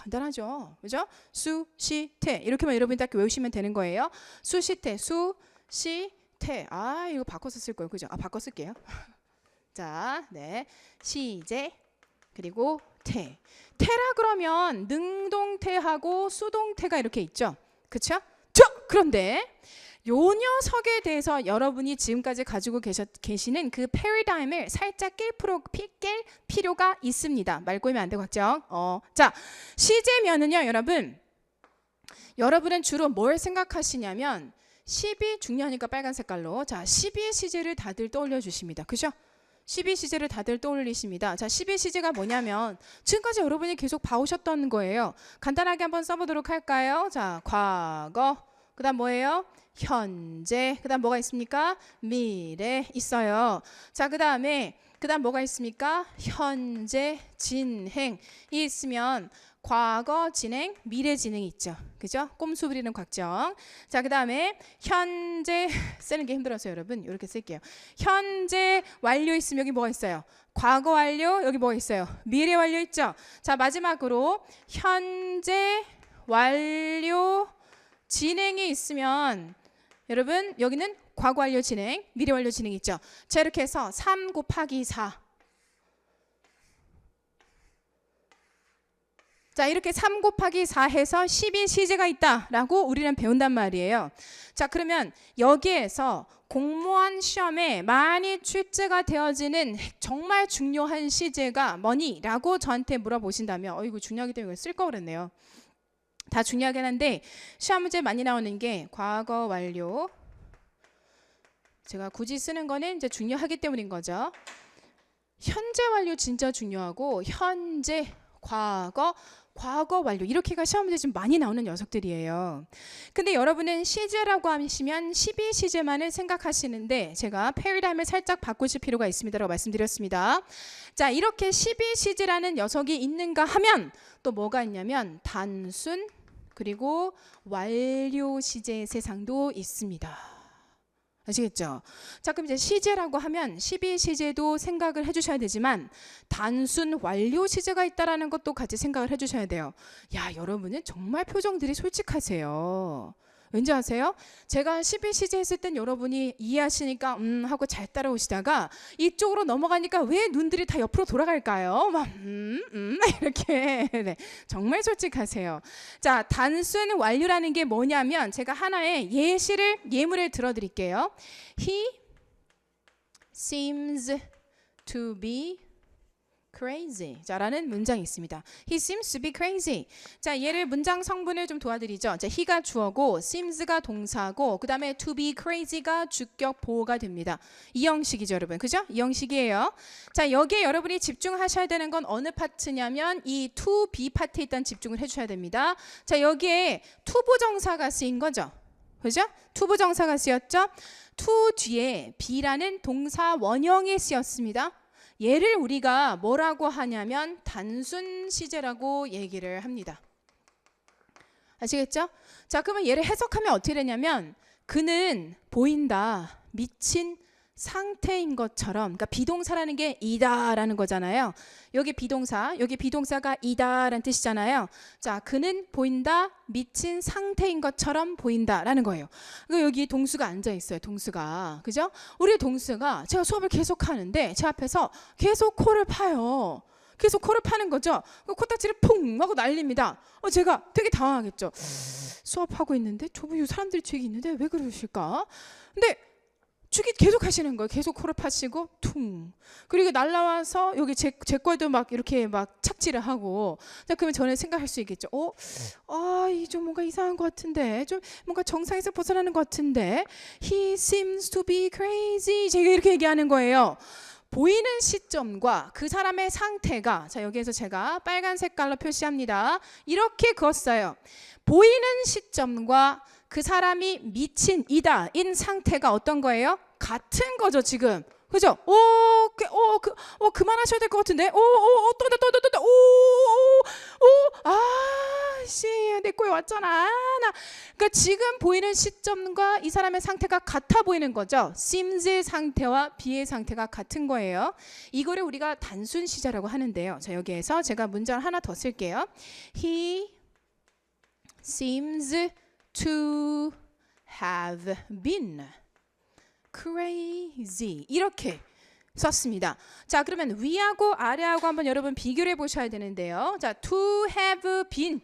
간단하죠, 그죠? 수, 시, 태 이렇게만 여러분이 딱 외우시면 되는 거예요. 수, 시, 태, 수, 시, 태. 아, 이거 바꿔서 쓸 거예요, 그죠? 아, 바꿔 쓸게요. 자, 네, 시제 그리고 태. 태라 그러면 능동태하고 수동태가 이렇게 있죠, 그렇죠? 그런데 요 녀석에 대해서 여러분이 지금까지 가지고 계시는 그 패러다임을 살짝 깰 필요가 있습니다. 말 꼬이면 안 되고 걱정. 자, 시제면은요, 여러분은 주로 뭘 생각하시냐면 12 중요하니까 빨간 색깔로. 자, 12의 시제를 다들 떠올려 주십니다. 그죠? 12 시제를 다들 떠올리십니다. 자, 12 시제가 뭐냐면 지금까지 여러분이 계속 봐오셨던 거예요. 간단하게 한번 써보도록 할까요? 자, 과거. 그 다음 뭐예요? 현재. 그 다음 뭐가 있습니까? 미래 있어요. 자, 그 다음 뭐가 있습니까? 현재, 진행이 있으면 과거 진행, 미래 진행이 있죠. 그죠? 꼼수 부리는 곽정. 자, 그 다음에 현재 쓰는 게 힘들어서 여러분 이렇게 쓸게요. 현재 완료 있으면 여기 뭐가 있어요? 과거 완료, 여기 뭐가 있어요? 미래 완료 있죠? 자, 마지막으로 현재 완료 진행이 있으면 여러분 여기는 과거 완료 진행, 미래 완료 진행 있죠. 자, 이렇게 해서 3 곱하기 4. 자, 이렇게 3 곱하기 4 해서 12 시제가 있다라고 우리는 배운단 말이에요. 자, 그러면 여기에서 공무원 시험에 많이 출제가 되어지는 정말 중요한 시제가 뭐니? 라고 저한테 물어보신다면 이거 중요하기 때문에 쓸 거 그랬네요. 다 중요하긴 한데 시험 문제 많이 나오는 게 과거 완료. 제가 굳이 쓰는 거는 이제 중요하기 때문인 거죠. 현재 완료 진짜 중요하고 현재, 과거 완료 이렇게가 시험 문제 좀 많이 나오는 녀석들이에요. 근데 여러분은 시제라고 하시면 12시제만을 생각하시는데 제가 패러다임을 살짝 바꾸실 필요가 있습니다라고 말씀드렸습니다. 자, 이렇게 12시제라는 녀석이 있는가 하면 또 뭐가 있냐면 단순 그리고 완료 시제의 세상도 있습니다. 아시겠죠? 자, 그럼 이제 시제라고 하면 12시제도 생각을 해주셔야 되지만 단순 완료 시제가 있다라는 것도 같이 생각을 해주셔야 돼요. 야, 여러분은 정말 표정들이 솔직하세요. 왠지 아세요? 제가 12시제 했을 땐 여러분이 이해하시니까 하고 잘 따라오시다가 이쪽으로 넘어가니까 왜 눈들이 다 옆으로 돌아갈까요? 막 이렇게 네, 정말 솔직하세요. 자, 단순 완료라는 게 뭐냐면 제가 하나의 예물을 들어드릴게요. He seems to be crazy. 자라는 문장이 있습니다. He seems to be crazy. 자, 얘를 문장 성분을 좀 도와드리죠. 자, he가 주어고 seems가 동사고 그 다음에 to be crazy가 주격 보호가 됩니다. 이 형식이죠, 여러분. 그죠? 이 형식이에요. 자, 여기에 여러분이 집중하셔야 되는 건 어느 파트냐면 이 to be 파트에 일단 집중을 해주셔야 됩니다. 자, 여기에 투부정사가 쓰인 거죠. 그죠? 투부정사가 쓰였죠? to 뒤에 be라는 동사 원형이 쓰였습니다. 얘를 우리가 뭐라고 하냐면 단순 시제라고 얘기를 합니다. 아시겠죠? 자, 그러면 얘를 해석하면 어떻게 되냐면 그는 보인다, 미친 상태인 것처럼, 그러니까 비동사라는 게 이다라는 거잖아요. 여기 비동사가 이다라는 뜻이잖아요. 자, 그는 보인다, 미친 상태인 것처럼 보인다라는 거예요. 여기 동수가 앉아 있어요. 동수가, 그죠? 우리 동수가 제가 수업을 계속 하는데 제 앞에서 계속 코를 파요. 계속 코를 파는 거죠. 코딱지를 퐁 하고 날립니다. 제가 되게 당황하겠죠. 수업하고 있는데 저분 사람들이 주익이 있는데 왜 그러실까? 근데 주기 계속 하시는 거예요. 계속 코를 파시고 퉁. 그리고 날라와서 여기 제 거에도 막 이렇게 막 착지를 하고. 자, 그러면 저는 생각할 수 있겠죠. 이 좀 뭔가 이상한 것 같은데, 좀 뭔가 정상에서 벗어나는 것 같은데, he seems to be crazy. 제가 이렇게 얘기하는 거예요. 보이는 시점과 그 사람의 상태가, 자, 여기에서 제가 빨간 색깔로 표시합니다. 이렇게 그었어요. 보이는 시점과 그 사람이 미친 이다인 상태가 어떤 거예요? 같은 거죠, 지금. 그죠? 그만하셔야 될 것 같은데. 내 거에 왔잖아. 그러니까 지금 보이는 시점과 이 사람의 상태가 같아 보이는 거죠. sims의 상태와 be의 상태가 같은 거예요. 이거를 우리가 단순 시제라고 하는데요. 자, 여기에서 제가 문장을 하나 더 쓸게요. He seems to have been crazy. 이렇게 썼습니다. 자, 그러면 위하고 아래하고 한번 여러분 비교를 해 보셔야 되는데요. 자, to have been.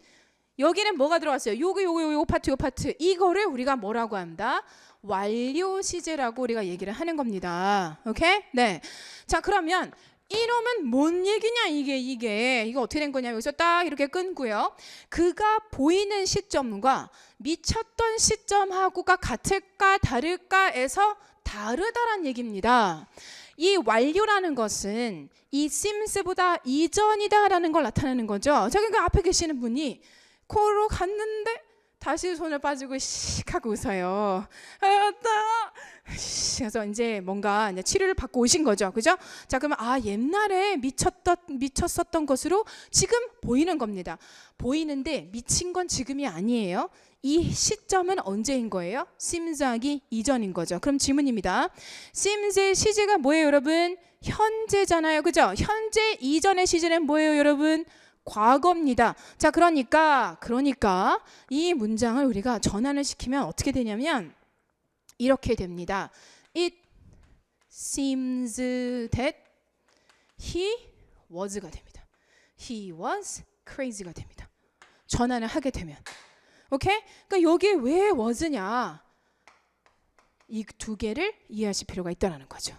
여기는 뭐가 들어갔어요? 요 파트. 이거를 우리가 뭐라고 한다? 완료 시제라고 우리가 얘기를 하는 겁니다. 오케이? 네. 자, 그러면 이놈은 뭔 얘기냐 이거 어떻게 된 거냐 여기서 딱 이렇게 끊고요. 그가 보이는 시점과 미쳤던 시점하고가 같을까 다를까에서 다르다란 얘기입니다. 이 완료라는 것은 이 sims보다 이전이다라는 걸 나타내는 거죠. 자, 그러니까 앞에 계시는 분이 코로 갔는데 다시 손을 빠지고 씩 하고 웃어요. 그래서 이제 뭔가 이제 치료를 받고 오신 거죠. 그죠? 자, 그러면 옛날에 미쳤었던 것으로 지금 보이는 겁니다. 보이는데 미친 건 지금이 아니에요. 이 시점은 언제인 거예요? sims하기 이전인 거죠. 그럼 질문입니다. sims의 시제가 뭐예요, 여러분? 현재잖아요. 그죠? 현재 이전의 시제는 뭐예요, 여러분? 과거입니다. 자, 그러니까 이 문장을 우리가 전환을 시키면 어떻게 되냐면 이렇게 됩니다. It seems that he was가 됩니다. He was crazy가 됩니다. 전환을 하게 되면. 오케이? 그러니까 여기에 왜 was냐? 이 두 개를 이해하실 필요가 있다는 거죠.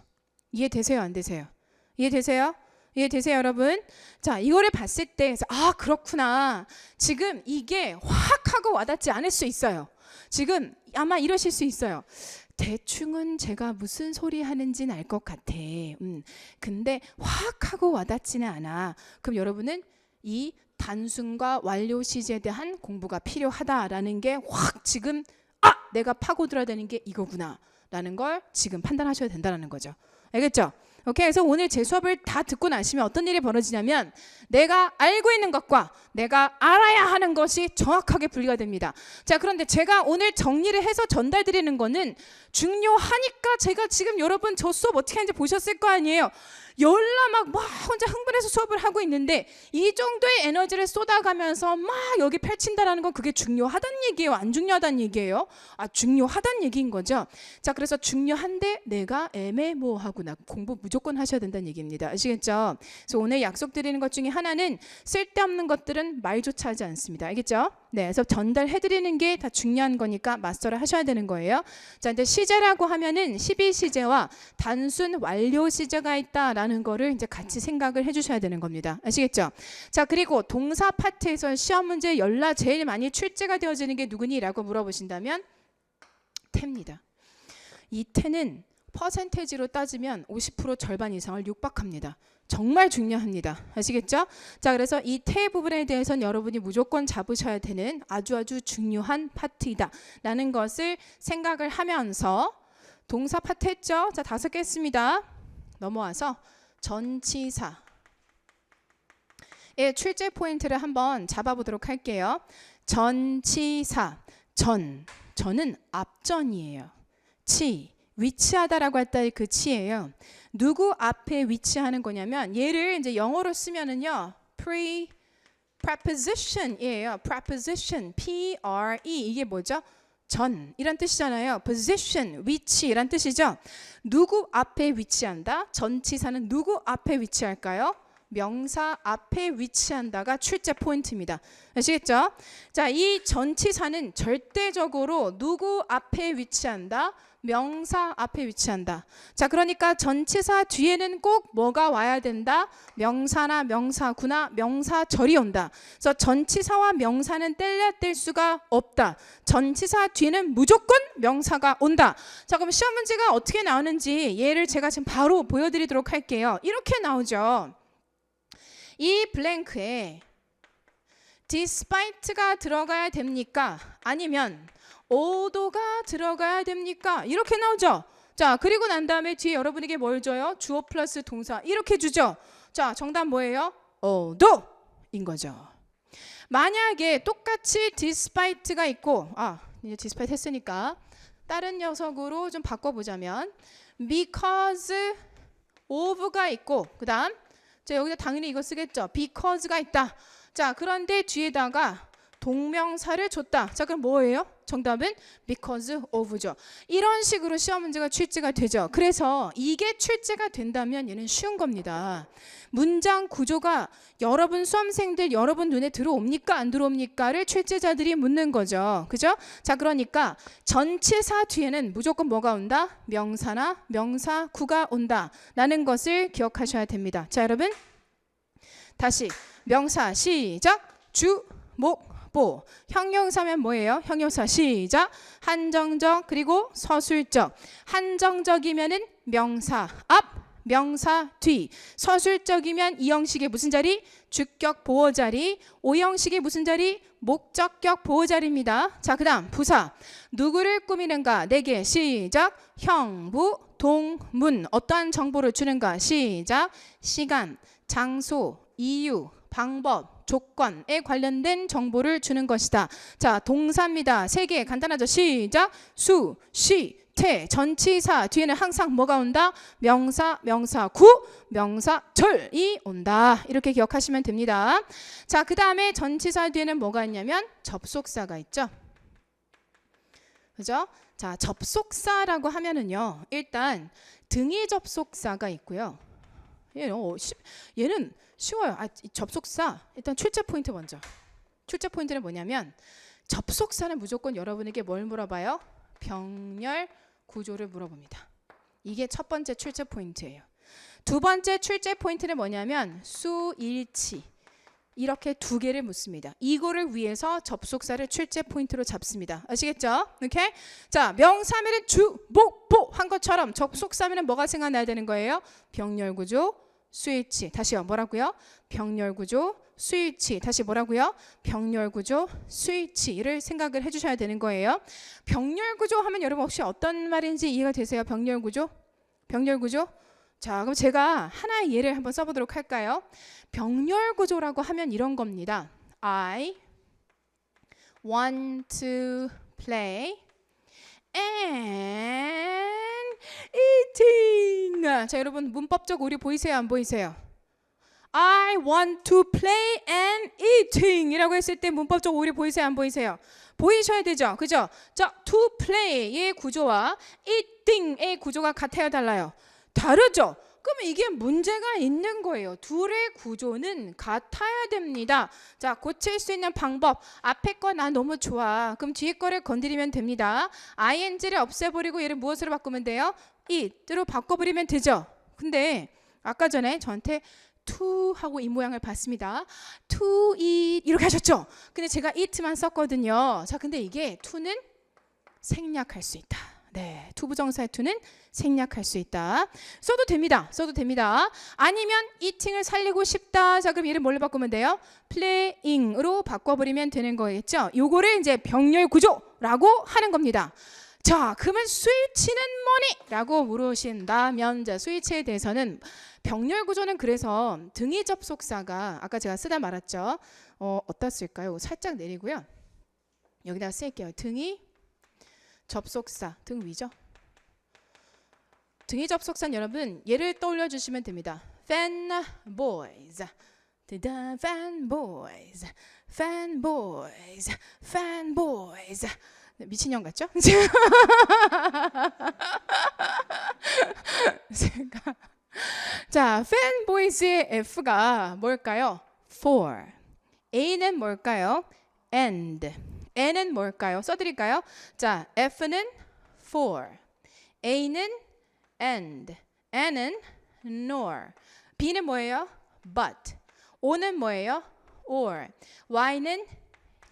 이해되세요? 안 되세요? 이해되세요? 이해되세요, 여러분? 자, 이거를 봤을 때 그렇구나. 지금 이게 확 하고 와닿지 않을 수 있어요. 지금 아마 이러실 수 있어요. 대충은 제가 무슨 소리 하는지는 알 것 같아. 근데 확 하고 와닿지는 않아. 그럼 여러분은 이 단순과 완료 시제에 대한 공부가 필요하다라는 게 확 지금 내가 파고들어야 되는 게 이거구나 라는 걸 지금 판단하셔야 된다는 거죠. 알겠죠? 오케이. 그래서 오늘 제 수업을 다 듣고 나시면 어떤 일이 벌어지냐면 내가 알고 있는 것과 내가 알아야 하는 것이 정확하게 분리가 됩니다. 자, 그런데 제가 오늘 정리를 해서 전달드리는 거는 중요하니까 제가 지금 여러분 저 수업 어떻게 하는지 보셨을 거 아니에요. 열나 막 혼자 흥분해서 수업을 하고 있는데 이 정도의 에너지를 쏟아가면서 막 여기 펼친다라는 건 그게 중요하다는 얘기예요? 안 중요하다는 얘기예요? 중요하다는 얘기인 거죠. 자, 그래서 중요한데 내가 애매모호하구나. 공부 무조건 하셔야 된다는 얘기입니다. 아시겠죠? 그래서 오늘 약속드리는 것 중에 하나는 쓸데없는 것들은 말조차 하지 않습니다. 알겠죠? 네, 그래서 전달해드리는 게 다 중요한 거니까 마스터를 하셔야 되는 거예요. 자, 이제 시제라고 하면은 12시제와 단순 완료 시제가 있다라는 거를 이제 같이 생각을 해주셔야 되는 겁니다. 아시겠죠? 자, 그리고 동사 파트에서 시험 문제 연락 제일 많이 출제가 되어지는 게 누구니라고 물어보신다면 태입니다. 이 태는 퍼센테이지로 따지면 50% 절반 이상을 육박합니다. 정말 중요합니다. 아시겠죠? 자, 그래서 이 태 부분에 대해서는 여러분이 무조건 잡으셔야 되는 아주 중요한 파트이다 라는 것을 생각을 하면서 동사 파트 했죠? 자, 5개 했습니다. 넘어와서 전치사 의 출제 포인트를 한번 잡아보도록 할게요. 전치사 전은 앞전이에요. 위치하다라고 할 때 그 치예요. 누구 앞에 위치하는 거냐면 얘를 이제 영어로 쓰면은요. preposition이에요. preposition, P-R-E 이게 뭐죠? 전 이란 뜻이잖아요. position, 위치 이란 뜻이죠. 누구 앞에 위치한다? 전치사는 누구 앞에 위치할까요? 명사 앞에 위치한다가 출제 포인트입니다. 아시겠죠? 자, 이 전치사는 절대적으로 누구 앞에 위치한다? 명사 앞에 위치한다. 자, 그러니까 전치사 뒤에는 꼭 뭐가 와야 된다? 명사나 명사구나 명사절이 온다. 그래서 전치사와 명사는 뗄 수가 없다. 전치사 뒤에는 무조건 명사가 온다. 자, 그럼 시험 문제가 어떻게 나오는지 예를 제가 지금 바로 보여드리도록 할게요. 이렇게 나오죠. 이 블랭크에 despite가 들어가야 됩니까? 아니면 although가 들어가야 됩니까? 이렇게 나오죠. 자, 그리고 난 다음에 뒤에 여러분에게 뭘 줘요? 주어 플러스 동사 이렇게 주죠. 자, 정답 뭐예요? although인 거죠. 만약에 똑같이 despite가 있고 이제 despite 했으니까 다른 녀석으로 좀 바꿔보자면 because of가 있고 그 다음 자, 여기다 당연히 이거 쓰겠죠. because가 있다. 자, 그런데 뒤에다가 동명사를 줬다. 자, 그럼 뭐예요? 정답은 because of죠. 이런 식으로 시험 문제가 출제가 되죠. 그래서 이게 출제가 된다면 얘는 쉬운 겁니다. 문장 구조가 여러분 수험생들 여러분 눈에 들어옵니까? 안 들어옵니까?를 출제자들이 묻는 거죠. 그죠? 자, 그러니까 전치사 뒤에는 무조건 뭐가 온다? 명사나 명사구가 온다. 라는 것을 기억하셔야 됩니다. 자, 여러분 다시 명사 시작. 주, 목, 보. 형용사면 뭐예요? 형용사 시작. 한정적 그리고 서술적. 한정적이면은 명사 앞, 명사 뒤. 서술적이면 이 형식의 무슨 자리? 주격 보호 자리. 오 형식의 무슨 자리? 목적격 보호 자리입니다. 자, 그다음 부사. 누구를 꾸미는가? 네개 시작. 형부, 동, 문. 어떠한 정보를 주는가? 시작. 시간, 장소, 이유, 방법, 조건에 관련된 정보를 주는 것이다. 자, 동사입니다. 세 개 간단하죠. 시작. 수, 시, 태. 전치사 뒤에는 항상 뭐가 온다? 명사, 명사구, 명사절이 온다. 이렇게 기억하시면 됩니다. 자, 그 다음에 전치사 뒤에는 뭐가 있냐면 접속사가 있죠. 그죠? 자, 접속사라고 하면은요. 일단 등위 접속사가 있고요. 얘는 쉬워요. 접속사 일단 출제 포인트 먼저. 출제 포인트는 뭐냐면 접속사는 무조건 여러분에게 뭘 물어봐요? 병렬 구조를 물어봅니다. 이게 첫 번째 출제 포인트예요. 두 번째 출제 포인트는 뭐냐면 수일치. 이렇게 두 개를 묻습니다. 이거를 위해서 접속사를 출제 포인트로 잡습니다. 아시겠죠? 오케이? 자, 명사면은 주, 목, 보 한 것처럼 접속사면은 뭐가 생각나야 되는 거예요? 병렬 구조, 수일치. 다시요. 뭐라고요? 병렬 구조, 수일치. 다시 뭐라고요? 병렬 구조, 수일치를 생각을 해주셔야 되는 거예요. 병렬 구조 하면 여러분 혹시 어떤 말인지 이해가 되세요? 병렬 구조? 병렬 구조? 자, 그럼 제가 하나의 예를 한번 써보도록 할까요? 병렬 구조라고 하면 이런 겁니다. I want to play and eating. 자, 여러분 문법적 오류 보이세요? 안 보이세요? I want to play and eating 이라고 했을 때 문법적 오류 보이세요? 안 보이세요? 보이셔야 되죠? 그죠? 자, to play의 구조와 eating의 구조가 같아요? 달라요? 다르죠? 그러면 이게 문제가 있는 거예요. 둘의 구조는 같아야 됩니다. 자, 고칠 수 있는 방법. 앞에 거 나 너무 좋아. 그럼 뒤에 거를 건드리면 됩니다. ing를 없애버리고 얘를 무엇으로 바꾸면 돼요? it으로 바꿔버리면 되죠. 근데 아까 전에 저한테 to 하고 이 모양을 봤습니다. to eat 이렇게 하셨죠? 근데 제가 it만 썼거든요. 자, 근데 이게 to는 생략할 수 있다. 네, 투부정사의 to는 생략할 수 있다. 써도 됩니다. 써도 됩니다. 아니면 eating을 살리고 싶다. 자, 그럼 얘를 뭘로 바꾸면 돼요? playing으로 바꿔버리면 되는 거겠죠. 요거를 이제 병렬 구조라고 하는 겁니다. 자, 그러면 스위치는 뭐니? 라고 물으신다면 자, 스위치에 대해서는 병렬 구조는 그래서 등위 접속사가 아까 제가 쓰다 말았죠. 어디다 쓸까요? 살짝 내리고요. 여기다 쓸게요. 등위 접속사, 등 위죠. 등위 접속사는 여러분 얘를 떠올려 주시면 됩니다. fanboys, fanboys, fanboys, fanboys. 미친년 같죠? 자, fanboys의 F가 뭘까요? for. A는 뭘까요? and. N은 뭘까요? 써드릴까요? 자, F는 for. A는 and. N은 nor. B는 뭐예요? but. O는 뭐예요? or. Y는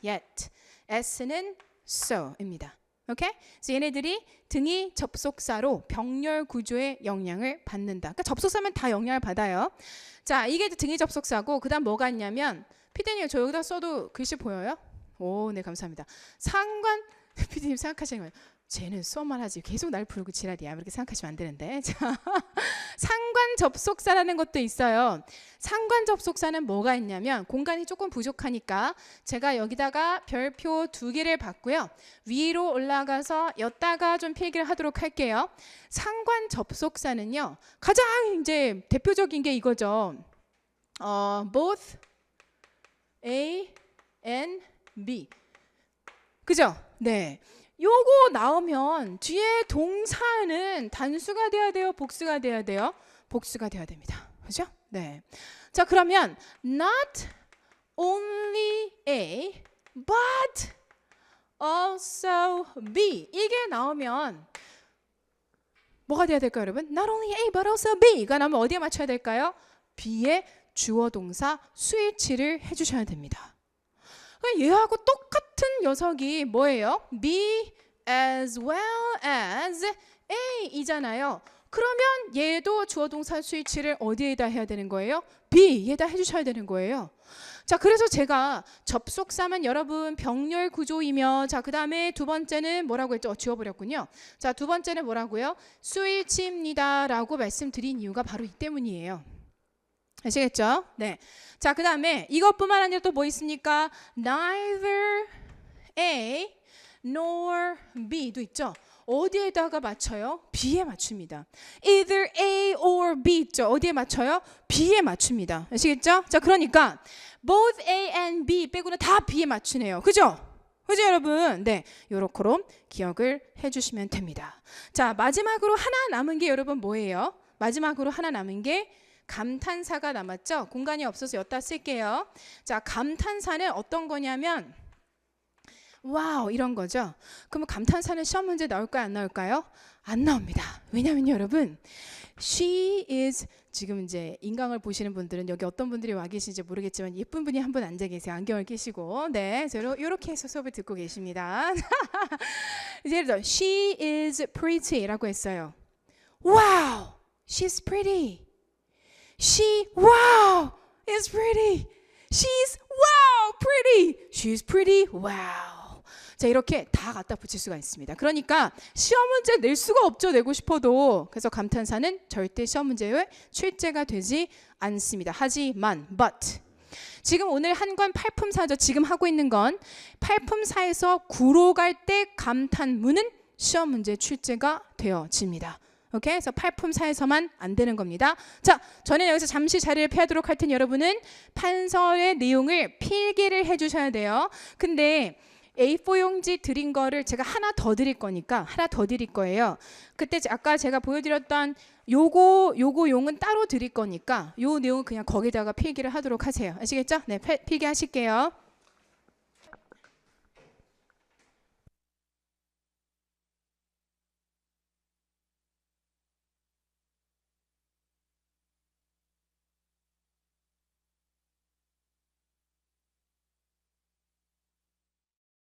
yet. S는 so입니다. 오케이? 그래서 얘네들이 등위 접속사로 병렬 구조의 영향을 받는다. 그러니까 접속사면 다 영향을 받아요. 자, 이게 등위 접속사고 그다음 뭐가 있냐면 피디님 저 여기다 써도 글씨 보여요? 오, 네 감사합니다. 상관 피디님 생각하시는 거예요. 쟤는 수업만 하지 계속 날 부르고 지랄이야. 이렇게 생각하시면 안 되는데. 자, 상관 접속사라는 것도 있어요. 상관 접속사는 뭐가 있냐면 공간이 조금 부족하니까 제가 여기다가 별표 2개를 받고요. 위로 올라가서 였다가 좀 필기를 하도록 할게요. 상관 접속사는요. 가장 이제 대표적인 게 이거죠. both A and B. 그죠? 네. 요거 나오면 뒤에 동사는 단수가 돼야 돼요? 복수가 돼야 돼요? 복수가 돼야 됩니다. 그죠? 네. 자, 그러면 not only A but also B 이게 나오면 뭐가 돼야 될까요, 여러분? Not only A but also B가 나오면 어디에 맞춰야 될까요? B에 주어 동사 스위치를 해주셔야 됩니다. 얘하고 똑같은 녀석이 뭐예요? B as well as A 이잖아요. 그러면 얘도 주어 동사 스위치를 어디에다 해야 되는 거예요? B에다 해주셔야 되는 거예요. 자, 그래서 제가 접속사만 여러분 병렬 구조이며 자, 그 다음에 두 번째는 뭐라고 했죠? 지워버렸군요. 자, 두 번째는 뭐라고요? 스위치입니다 라고 말씀드린 이유가 바로 이 때문이에요. 아시겠죠? 네. 자, 그 다음에 이것뿐만 아니라 또 뭐 있습니까? Neither A nor B도 있죠. 어디에다가 맞춰요? B에 맞춥니다. Either A or B 있죠. 어디에 맞춰요? B에 맞춥니다. 아시겠죠? 자, 그러니까 both A and B 빼고는 다 B에 맞추네요. 그죠? 그죠, 여러분? 네, 요렇게로 기억을 해주시면 됩니다. 자, 마지막으로 하나 남은 게 여러분 뭐예요? 마지막으로 하나 남은 게 감탄사가 남았죠? 공간이 없어서 여기다 쓸게요. 자, 감탄사는 어떤 거냐면 와우 이런 거죠. 그러면 감탄사는 시험 문제 나올까요? 안 나올까요? 안 나옵니다. 왜냐면요, 여러분. She is 지금 이제 인강을 보시는 분들은 여기 어떤 분들이 와 계신지 모르겠지만 예쁜 분이 한 분 앉아 계세요. 안경을 끼시고. 네, 이렇게 해서 수업을 듣고 계십니다. 이제 예를 들어 She is pretty라고 했어요. Wow, she's pretty. She, wow, is pretty. She's, wow, pretty. She's pretty, wow. 자, 이렇게 다 갖다 붙일 수가 있습니다. 그러니까 시험 문제 낼 수가 없죠. 내고 싶어도. 그래서 감탄사는 절대 시험 문제에 출제가 되지 않습니다. 하지만, but. 지금 오늘 한 권 팔품사죠. 지금 하고 있는 건 팔품사에서 구로 갈 때 감탄문은 시험 문제 출제가 되어집니다. 오케이? 그래서 팔품사에서만 안 되는 겁니다. 자, 저는 여기서 잠시 자리를 피하도록 할 테니 여러분은 판서의 내용을 필기를 해주셔야 돼요. 근데 A4 용지 드린 거를 제가 하나 더 드릴 거니까 하나 더 드릴 거예요. 그때 아까 제가 보여드렸던 요거 용은 따로 드릴 거니까 요 내용은 그냥 거기다가 필기를 하도록 하세요. 아시겠죠? 네, 필기하실게요.